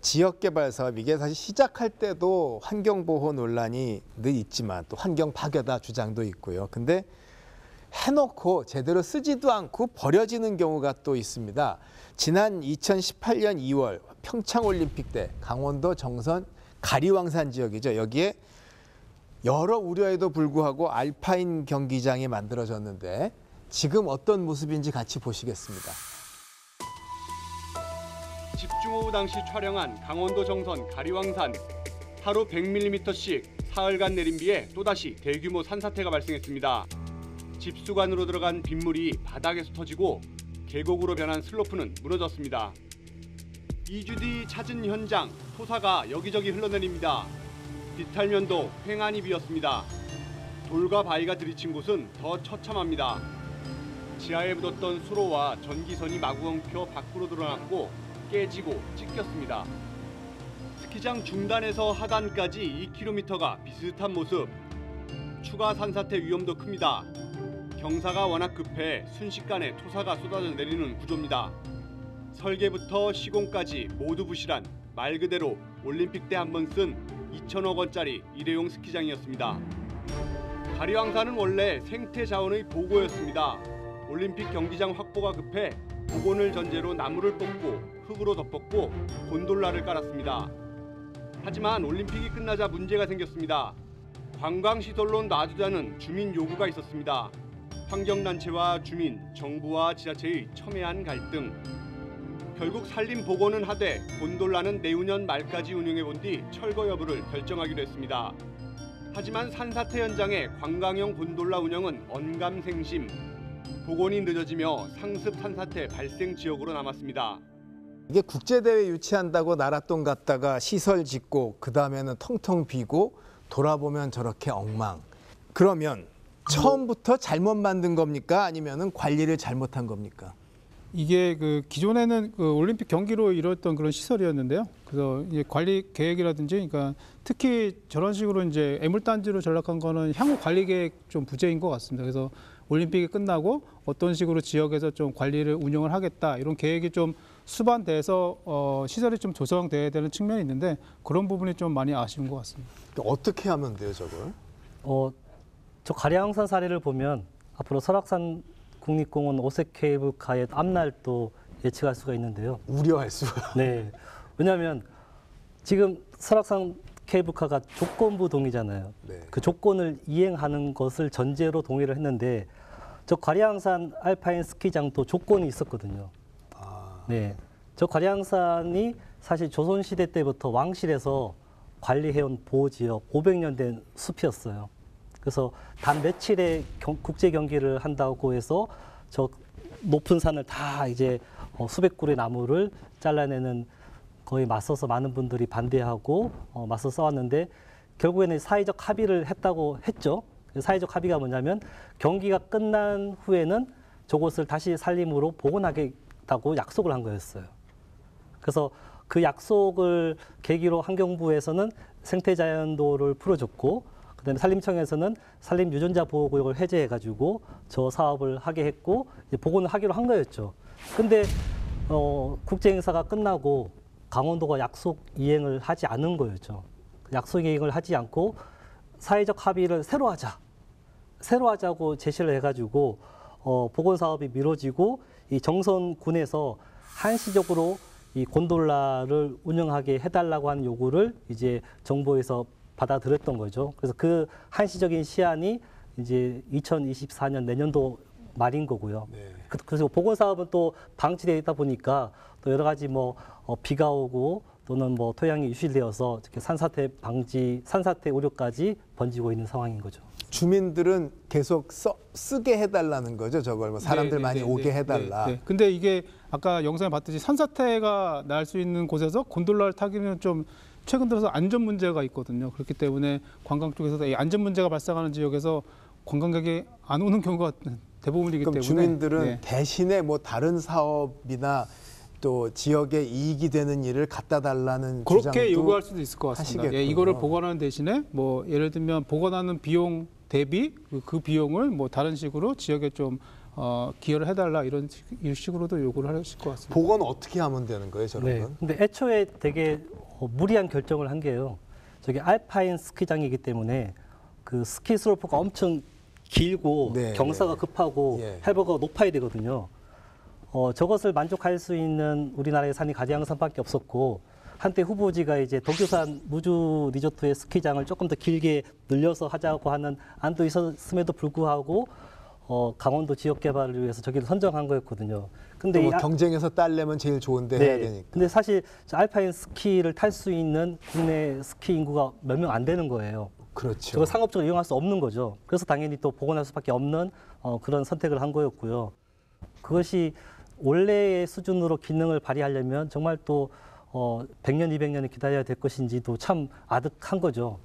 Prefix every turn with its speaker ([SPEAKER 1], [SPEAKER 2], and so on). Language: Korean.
[SPEAKER 1] 지역개발 사업 이게 사실 시작할 때도 환경보호 논란이 늘 있지만 또 환경 파괴다 주장도 있고요. 근데 해놓고 제대로 쓰지도 않고 버려지는 경우가 또 있습니다. 지난 2018년 2월 평창올림픽 때 강원도 정선 가리왕산 지역이죠. 여기에 여러 우려에도 불구하고 알파인 경기장이 만들어졌는데 지금 어떤 모습인지 같이 보시겠습니다.
[SPEAKER 2] 집중호우 당시 촬영한 강원도 정선 가리왕산. 하루 100mm씩 사흘간 내린 비에 또다시 대규모 산사태가 발생했습니다. 집수관으로 들어간 빗물이 바닥에서 터지고 계곡으로 변한 슬로프는 무너졌습니다. 2주 뒤 찾은 현장, 토사가 여기저기 흘러내립니다. 비탈면도 횡하니 비었습니다. 돌과 바위가 들이친 곳은 더 처참합니다. 지하에 묻었던 수로와 전기선이 마구 엉켜 밖으로 드러났고 깨지고 찢겼습니다. 스키장 중단에서 하단까지 2km가 비슷한 모습. 추가 산사태 위험도 큽니다. 경사가 워낙 급해 순식간에 토사가 쏟아져 내리는 구조입니다. 설계부터 시공까지 모두 부실한 말 그대로 올림픽 때 한 번 쓴 2천억 원짜리 일회용 스키장이었습니다. 가리왕산은 원래 생태 자원의 보고였습니다. 올림픽 경기장 확보가 급해 복원을 전제로 나무를 뽑고 흙으로 덮었고 곤돌라를 깔았습니다. 하지만 올림픽이 끝나자 문제가 생겼습니다. 관광시설로 놔두자는 주민 요구가 있었습니다. 환경단체와 주민, 정부와 지자체의 첨예한 갈등. 결국 산림 복원은 하되 곤돌라는 내후년 말까지 운영해본 뒤 철거 여부를 결정하기로 했습니다. 하지만 산사태 현장의 관광형 곤돌라 운영은 언감생심. 복원이 늦어지며 상습 산사태 발생 지역으로 남았습니다.
[SPEAKER 1] 이게 국제대회 유치한다고 나랏돈 갖다가 시설 짓고 그다음에는 텅텅 비고 돌아보면 저렇게 엉망. 그러면 처음부터 잘못 만든 겁니까? 아니면은 관리를 잘못한 겁니까?
[SPEAKER 3] 이게 그 기존에는 그 올림픽 경기로 이뤘던 그런 시설이었는데요. 그래서 이제 관리 계획이라든지, 그러니까 특히 저런 식으로 이제 애물단지로 전락한 거는 향후 관리 계획 좀 부재인 것 같습니다. 그래서 올림픽이 끝나고 어떤 식으로 지역에서 좀 관리를 운영을 하겠다 이런 계획이 좀 수반돼서 시설이 좀 조성돼야 되는 측면이 있는데 그런 부분이 좀 많이 아쉬운 것 같습니다.
[SPEAKER 1] 어떻게 하면 돼요, 저걸?
[SPEAKER 4] 저 가리왕산 사례를 보면 앞으로 설악산 국립공원 오색 케이블카의 앞날도 예측할 수가 있는데요.
[SPEAKER 1] 우려할 수가.
[SPEAKER 4] 네, 왜냐하면 지금 설악산 케이블카가 조건부 동의잖아요.
[SPEAKER 1] 네.
[SPEAKER 4] 그 조건을 이행하는 것을 전제로 동의를 했는데 저 가리왕산 알파인 스키장도 조건이 있었거든요. 네, 저 가리왕산이 사실 조선시대 때부터 왕실에서 관리해온 보호지역 500년 된 숲이었어요. 그래서 단 며칠의 국제 경기를 한다고 해서 저 높은 산을 다 이제 수백 그루의 나무를 잘라내는 거에 맞서서 많은 분들이 반대하고 맞서 싸웠는데 결국에는 사회적 합의를 했다고 했죠. 사회적 합의가 뭐냐면 경기가 끝난 후에는 저곳을 다시 산림으로 복원하겠다고 약속을 한 거였어요. 그래서 그 약속을 계기로 환경부에서는 생태자연도를 풀어줬고 그다음에 산림청에서는 산림 유전자 보호구역을 해제해가지고 저 사업을 하게 했고 이제 복원을 하기로 한 거였죠. 근데 국제 행사가 끝나고 강원도가 약속 이행을 하지 않은 거였죠. 약속 이행을 하지 않고 사회적 합의를 새로 하자고 제시를 해가지고 복원 사업이 미뤄지고 이 정선군에서 한시적으로 이 곤돌라를 운영하게 해달라고 하는 요구를 이제 정부에서 받아들였던 거죠. 그래서 그 한시적인 시한이 이제 2024년 내년도 말인 거고요. 네. 그래서 복원 사업은 또 방치되어 있다 보니까 또 여러 가지 뭐 비가 오고 또는 뭐 토양이 유실되어서 이렇게 산사태 방지, 산사태 우려까지 번지고 있는 상황인 거죠.
[SPEAKER 1] 주민들은 계속 쓰게 해달라는 거죠. 저걸 뭐 사람들 많이 오게 해달라.
[SPEAKER 3] 네. 근데 이게 아까 영상에 봤듯이 산사태가 날 수 있는 곳에서 곤돌라를 타기는 좀 최근 들어서 안전 문제가 있거든요. 그렇기 때문에 관광 쪽에서 이 안전 문제가 발생하는 지역에서 관광객이 안 오는 경우가 대부분이기
[SPEAKER 1] 그럼
[SPEAKER 3] 때문에
[SPEAKER 1] 주민들은 대신에 뭐 다른 사업이나 또 지역에 이익이 되는 일을 갖다 달라는
[SPEAKER 3] 그렇게 요구할 수도 있을 것 같습니다. 예, 이거를 복원하는 대신에 뭐 예를 들면 복원하는 비용 대비 그 비용을 뭐 다른 식으로 지역에 좀 기여를 해달라 이런 식으로도 요구를 하실 것 같습니다.
[SPEAKER 1] 복원 어떻게 하면 되는 거예요, 저런
[SPEAKER 4] 네.
[SPEAKER 1] 건?
[SPEAKER 4] 근데 애초에 되게 무리한 결정을 한 게요. 저기 알파인 스키장이기 때문에 그 스키 슬로프가 엄청 길고
[SPEAKER 1] 네,
[SPEAKER 4] 경사가
[SPEAKER 1] 네.
[SPEAKER 4] 급하고
[SPEAKER 1] 예.
[SPEAKER 4] 해버가 높아야 되거든요. 저것을 만족할 수 있는 우리나라의 산이 가디앙산밖에 없었고 한때 후보지가 이제 도쿄산 무주 리조트의 스키장을 조금 더 길게 늘려서 하자고 하는 안도 있었음에도 불구하고 강원도 지역 개발을 위해서 저기를 선정한 거였거든요. 근데
[SPEAKER 1] 뭐 경쟁에서 딸려면 제일 좋은데 해야 되니까.
[SPEAKER 4] 근데 사실 저 알파인 스키를 탈 수 있는 국내 스키 인구가 몇 명 안 되는 거예요.
[SPEAKER 1] 그렇죠.
[SPEAKER 4] 저걸 상업적으로 이용할 수 없는 거죠. 그래서 당연히 또 복원할 수밖에 없는 그런 선택을 한 거였고요. 그것이 원래의 수준으로 기능을 발휘하려면 정말 또 100년, 200년을 기다려야 될 것인지도 참 아득한 거죠.